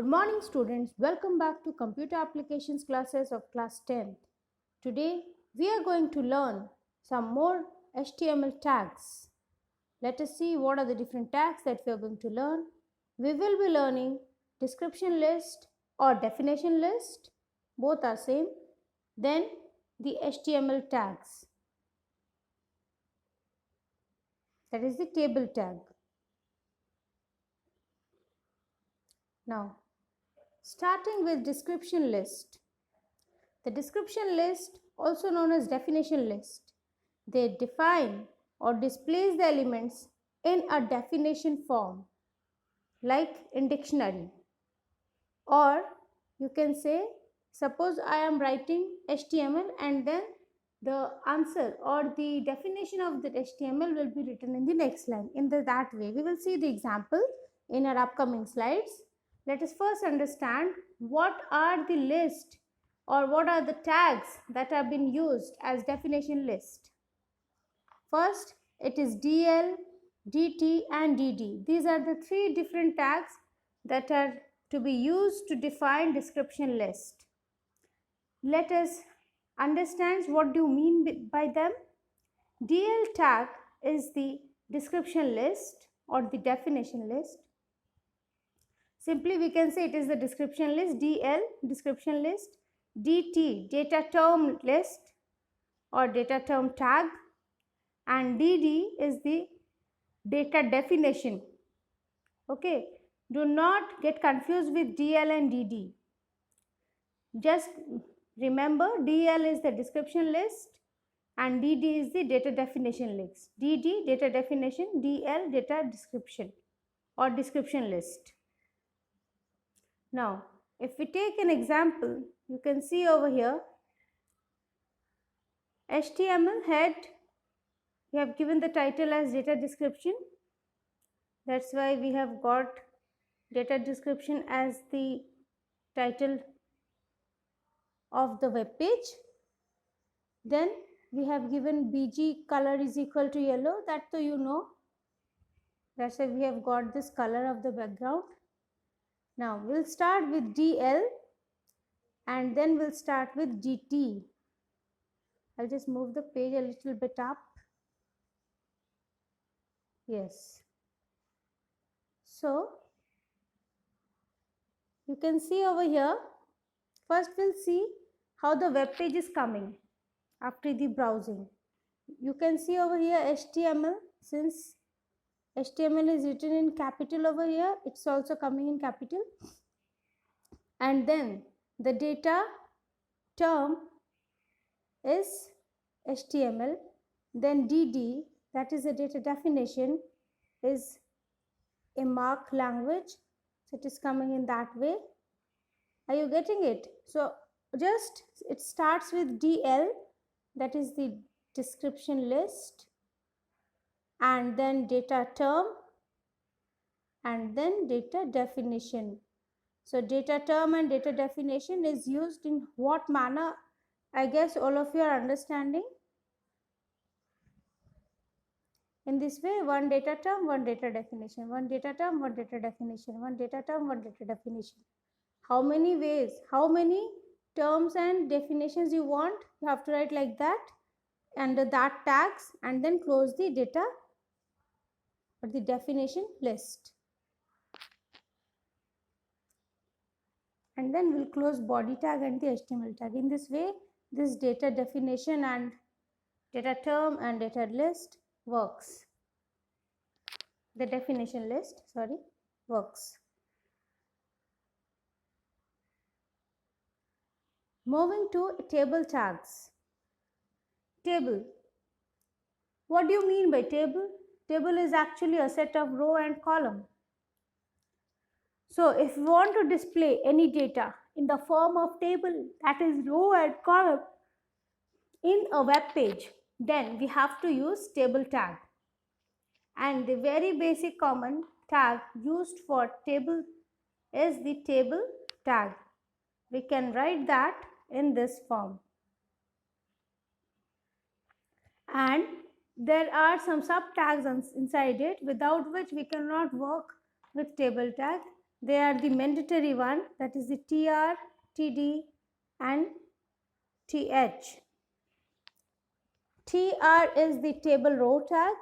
Good morning students, welcome back to computer applications classes of class 10th. Today we are going to learn some more HTML tags. Let us see what are the different tags that we are going to learn. We will be learning description list or definition list, both are same. Then the HTML tags, that is the table tag. Now starting with description list. The description list, also known as definition list, they define or displays the elements in a definition form, like in dictionary. Or you can say, suppose I am writing HTML and then the answer or the definition of the HTML will be written in the next line. In that way, we will see the example in our upcoming slides. Let us first understand what are the list or what are the tags that have been used as definition list. First, it is DL, DT and DD. These are the three different tags that are to be used to define description list. Let us understand what do you mean by them. DL tag is the description list or the definition list. Simply we can say it is the description list, DL description list, DT data term list or data term tag, and DD is the data definition. Okay, do not get confused with DL and DD. Just remember DL is the description list and DD is the data definition list. DD data definition, DL data description or description list. Now, if we take an example, you can see over here, HTML head, we have given the title as data description. That's why we have got data description as the title of the web page. Then we have given BG color is equal to yellow, that so you know. That's why we have got this color of the background. Now we'll start with DL and then we'll start with DT. I'll just move the page a little bit up. Yes. So you can see over here, first we'll see how the web page is coming after the browsing. You can see over here HTML, since HTML is written in capital over here, it's also coming in capital. And then the data term is HTML. Then DD, that is the data definition, is a mark language. So it is coming in that way. Are you getting it? So just it starts with DL, that is the description list, and then data term, and then data definition. So data term and data definition is used in what manner? I guess all of you are understanding. In this way, one data term, one data definition, one data term, one data definition, one data term, one data definition. How many ways, how many terms and definitions you want? You have to write like that under that tags and then close the data or the definition list. And then we'll close body tag and the HTML tag. In this way, this data definition and data term and data list works. The definition list, works. Moving to table tags. Table. What do you mean by table? Table is actually a set of row and column. So if you want to display any data in the form of table, that is row and column, in a web page, then we have to use table tag. And the very basic common tag used for table is the table tag. We can write that in this form. And there are some sub tags inside it, without which we cannot work with table tag. They are the mandatory one, that is the TR, TD and TH. TR is the table row tag,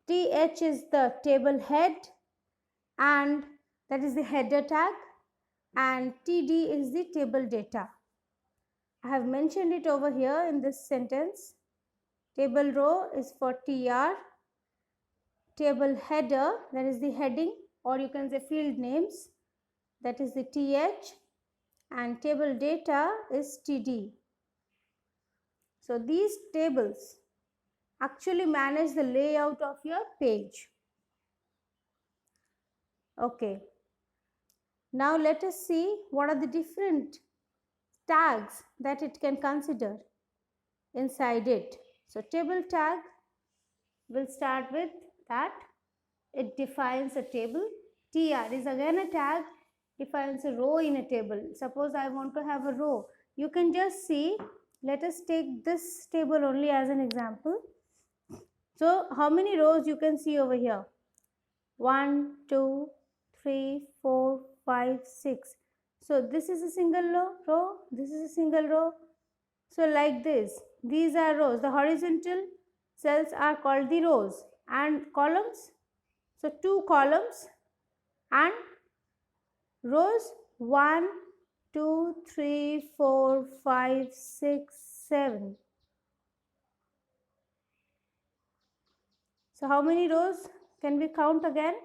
TH is the table head and that is the header tag, and TD is the table data. I have mentioned it over here in this sentence. Table row is for TR, table header, that is the heading or you can say field names, that is the TH, and table data is TD. So these tables actually manage the layout of your page. Okay. Now let us see what are the different tags that it can consider inside it. So table tag will start with that. It defines a table. TR is again a tag, defines a row in a table. Suppose I want to have a row. You can just see, let us take this table only as an example. So how many rows you can see over here? 1, 2, 3, 4, 5, 6. So this is a single row, this is a single row. So like this, these are rows. The horizontal cells are called the rows and columns. So 2 columns and rows 1, 2, 3, 4, 5, 6, 7. So how many rows can we count again?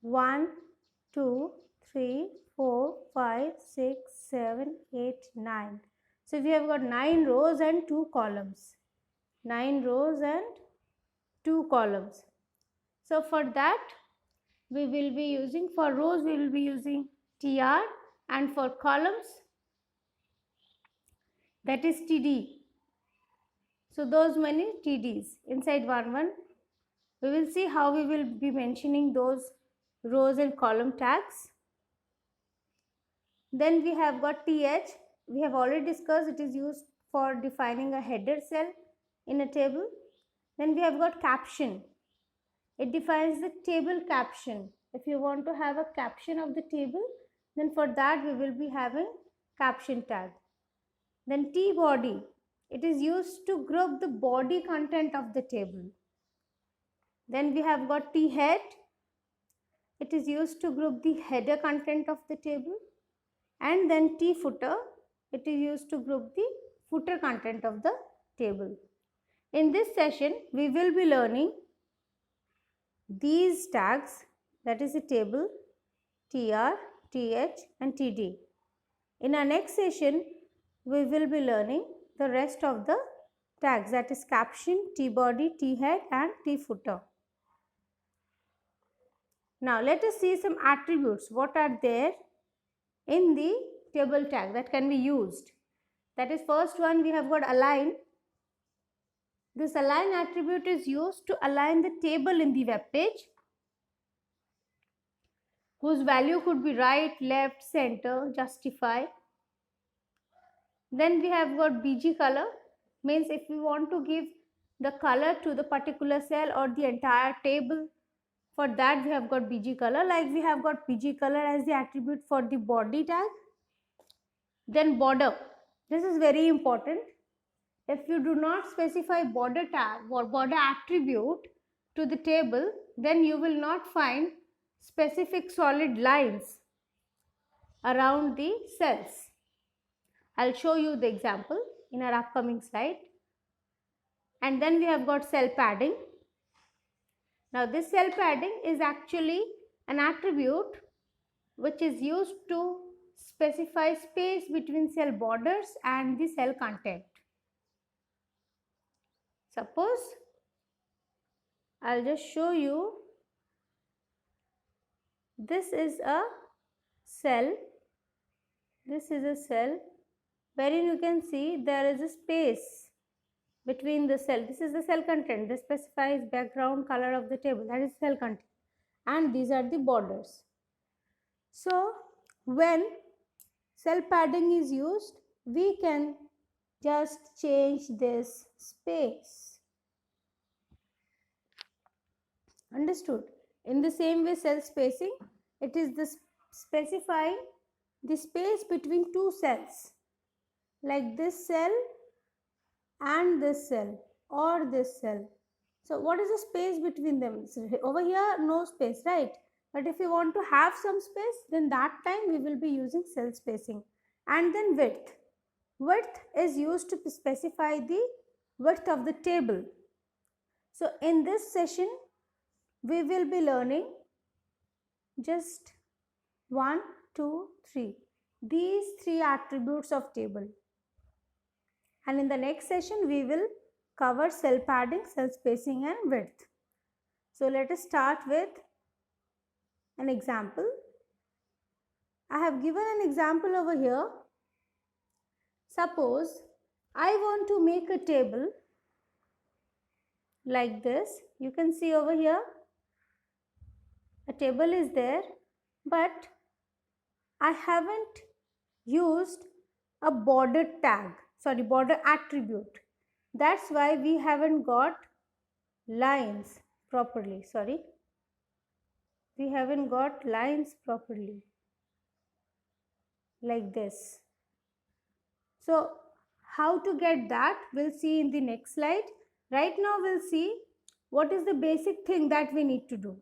1, 2, 3, 4, 5, 6, 7, 8, 9. So we have got 9 rows and 2 columns. 9 rows and 2 columns. So for that we will be using, for rows we will be using TR, and for columns that is TD. So those many TDs inside one. We will see how we will be mentioning those rows and column tags. Then we have got TH. We have already discussed it is used for defining a header cell in a table. Then we have got caption. It defines the table caption. If you want to have a caption of the table, then for that we will be having caption tag. Then T body. It is used to group the body content of the table. Then we have got T head. It is used to group the header content of the table. And then T footer. It is used to group the footer content of the table. In this session, we will be learning these tags, that is the table, TR, TH and TD. In our next session, we will be learning the rest of the tags, that is caption, T body, T head and T footer. Now let us see some attributes. What are there in the table tag that can be used? That is, first one we have got align. This align attribute is used to align the table in the web page, whose value could be right, left, center, justify. Then we have got BG color, means if we want to give the color to the particular cell or the entire table, for that we have got BG color. Like we have got BG color as the attribute for the body tag. Then border, this is very important. If you do not specify border tag or border attribute to the table, then you will not find specific solid lines around the cells. I'll show you the example in our upcoming slide. And then we have got cell padding. Now this cell padding is actually an attribute which is used to specify space between cell borders and the cell content. Suppose I'll just show you, this is a cell, wherein you can see there is a space between the cell. This is the cell content. This specifies background color of the table, that is cell content, and these are the borders. So when cell padding is used, we can just change this space. Understood? In the same way, cell spacing, it is the specifying the space between two cells, like this cell and this cell or this cell. So what is the space between them? So over here, no space, right? But if you want to have some space, then that time we will be using cell spacing. And then width. Width is used to specify the width of the table. So in this session, we will be learning just 1, 2, 3. These 3 attributes of table. And in the next session, we will cover cell padding, cell spacing and width. So let us start with an example. I have given an example over here. Suppose I want to make a table like this. You can see over here a table is there, but I haven't used a border tag, border attribute. That's why we haven't got lines properly. We haven't got lines properly like this. So how to get that, we'll see in the next slide. Right now we'll see what is the basic thing that we need to do.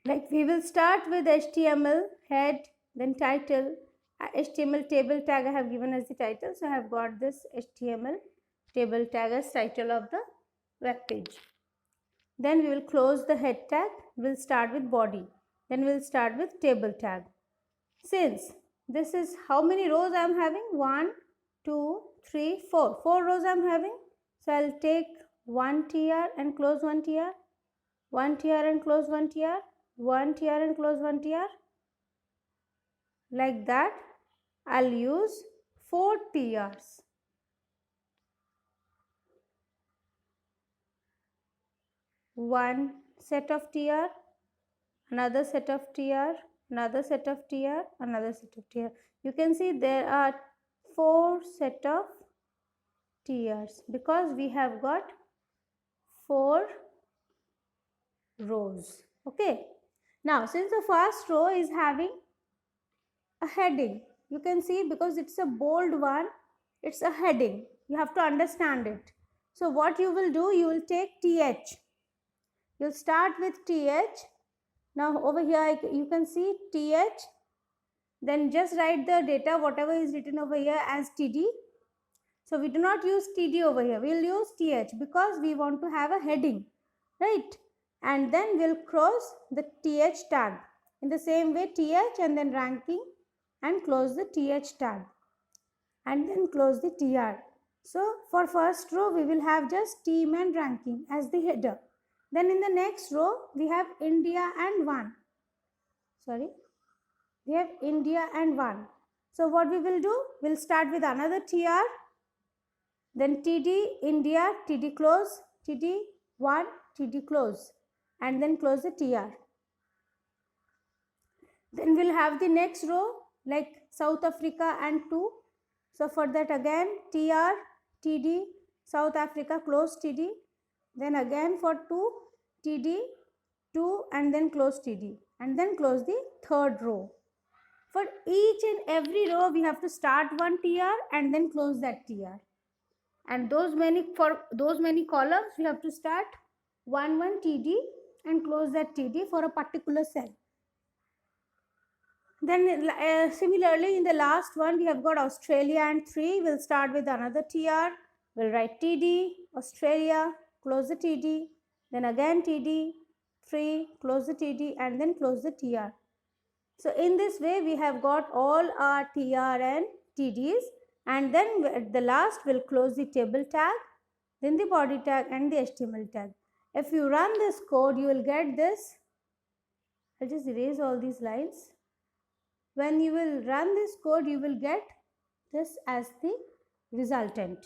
Like we will start with HTML head, then title, HTML table tag I have given as the title. So I have got this HTML table tag as title of the web page. Then we will close the head tag. We'll start with body. Then we'll start with table tag. Since this is how many rows I am having? 1, 2, 3, 4. 4 rows I am having. So I'll take one tr and close one tr, one tr and close one tr, one tr and close one tr. Like that, I'll use 4 trs. One set of tr, another set of tr, another set of tr, another set of tr. You can see there are 4 set of trs because we have got 4 rows. Okay. Now, since the first row is having a heading, you can see because it's a bold one, it's a heading. You have to understand it. So what you will do, you will take th. You'll start with th. Now over here you can see th. Then just write the data, whatever is written over here as td. So we do not use td over here. We will use th because we want to have a heading, right? And then we'll cross the th tag. In the same way, th and then ranking and close the th tag. And then close the tr. So for first row, we will have just team and ranking as the header. Then in the next row, we have India and 1. We have India and 1. So what we will do, we'll start with another tr, then td, India, td close, td 1, td close, and then close the tr. Then we'll have the next row like South Africa and 2. So for that again tr, td, South Africa, close td. Then again for 2, td, 2 and then close td. And then close the third row. For each and every row we have to start one tr and then close that tr. And for those many columns we have to start 1 td and close that td for a particular cell. Then similarly in the last one we have got Australia and 3. We'll start with another tr. We'll write td, Australia, close the td, then again td, 3, close the td and then close the tr. So in this way we have got all our tr and tds, and then at the last we'll close the table tag, then the body tag and the HTML tag. If you run this code, you will get this. I'll just erase all these lines. When you will run this code, you will get this as the resultant.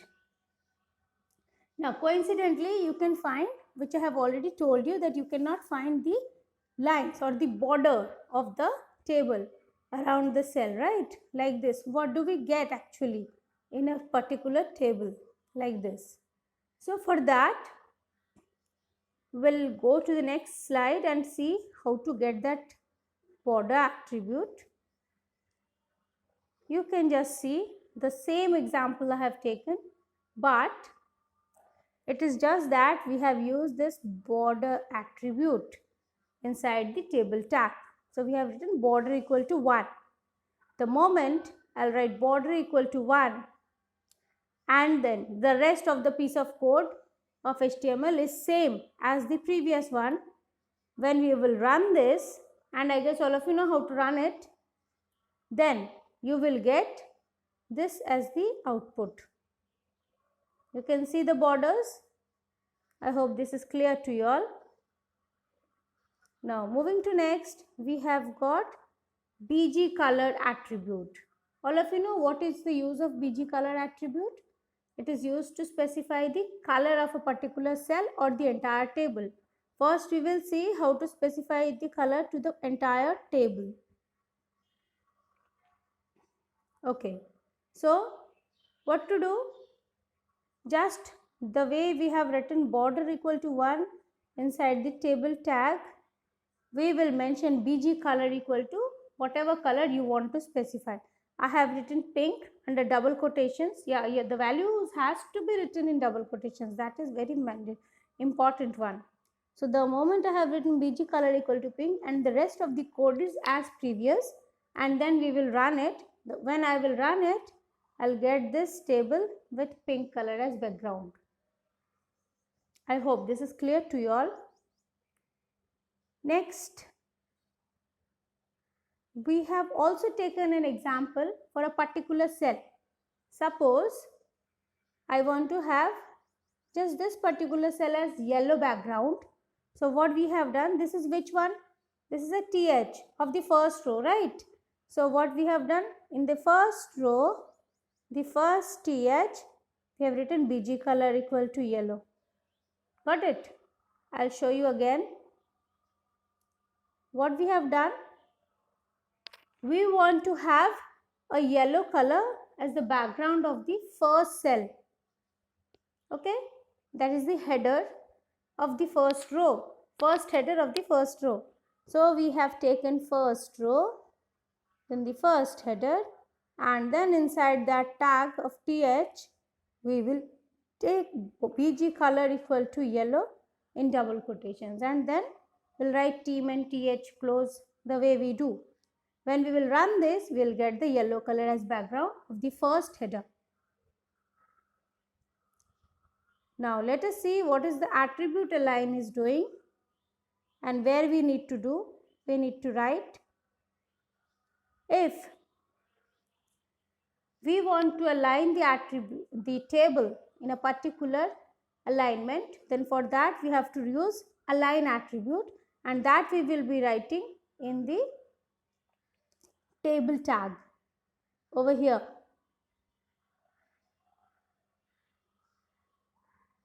Now coincidentally, you can find, which I have already told you, that you cannot find the lines or the border of the table around the cell, right? Like this. What do we get actually in a particular table like this? So for that, we'll go to the next slide and see how to get that border attribute. You can just see the same example I have taken, but it is just that we have used this border attribute inside the table tag. So we have written border equal to 1. The moment I'll write border equal to 1, and then the rest of the piece of code of HTML is same as the previous one. When we will run this, and I guess all of you know how to run it, then you will get this as the output. You can see the borders. I hope this is clear to you all. Now moving to next, we have got BG color attribute. All of you know what is the use of BG color attribute? It is used to specify the color of a particular cell or the entire table. First we will see how to specify the color to the entire table. Okay, so what to do? Just the way we have written border equal to 1 inside the table tag, we will mention BG color equal to whatever color you want to specify. I have written pink under double quotations. Yeah, the values has to be written in double quotations. That is very important one. So the moment I have written BG color equal to pink, and the rest of the code is as previous, and then we will run it. When I will run it, I'll get this table with pink color as background. I hope this is clear to you all. Next, we have also taken an example for a particular cell. Suppose I want to have just this particular cell as yellow background. So what we have done, this is which one? This is a TH of the first row, right? So what we have done, in the first row, the first TH, we have written BG color equal to yellow. Got it? I'll show you again. What we have done, we want to have a yellow color as the background of the first cell. Okay, that is the header of the first row, first header of the first row. So we have taken first row, then the first header, and then inside that tag of TH, we will take BG color equal to yellow in double quotations, and then we'll write team and TH close the way we do. When we will run this, we will get the yellow color as background of the first header. Now let us see what is the attribute align is doing, and where we need to do. We need to write, if we want to align the attribute, the table in a particular alignment, then for that we have to use align attribute, and that we will be writing in the table tag over here.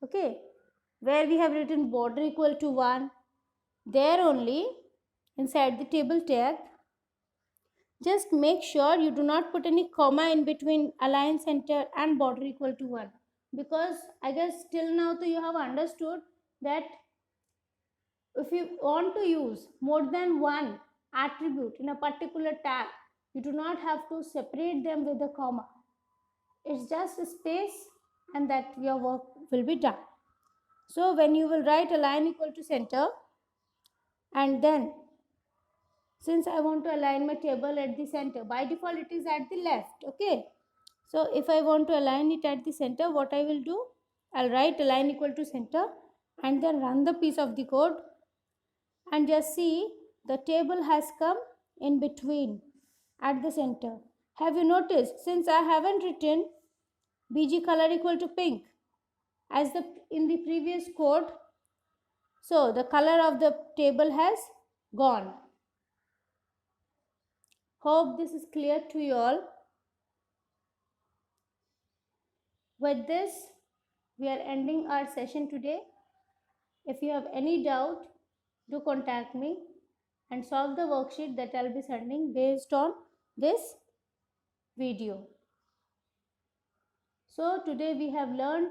Okay, where we have written border equal to 1, there only inside the table tag, just make sure you do not put any comma in between align center and border equal to 1, because I guess till now you have understood that if you want to use more than one attribute in a particular tag, you do not have to separate them with a comma. It's just a space, and that your work will be done. So when you will write align equal to center, and then since I want to align my table at the center, by default it is at the left. Okay, so if I want to align it at the center, what I will do, I'll write align equal to center and then run the piece of the code, and just see the table has come in between at the center. Have you noticed, since I haven't written BG color equal to pink as in the previous code, so the color of the table has gone. Hope this is clear to you all. With this, we are ending our session today. If you have any doubt, do contact me and solve the worksheet that I'll be sending based on this video. So today we have learned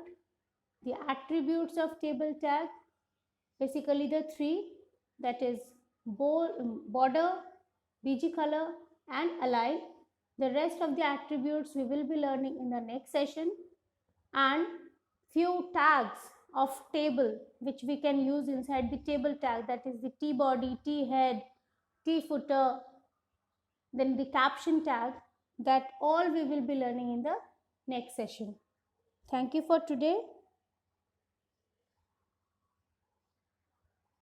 the attributes of table tag, Basically the three, that is border, bg color and align. The rest of the attributes we will be learning in the next session, and few tags of table which we can use inside the table tag, that is the t body, t head, t footer, then the caption tag, that all we will be learning in the next session. Thank you for today.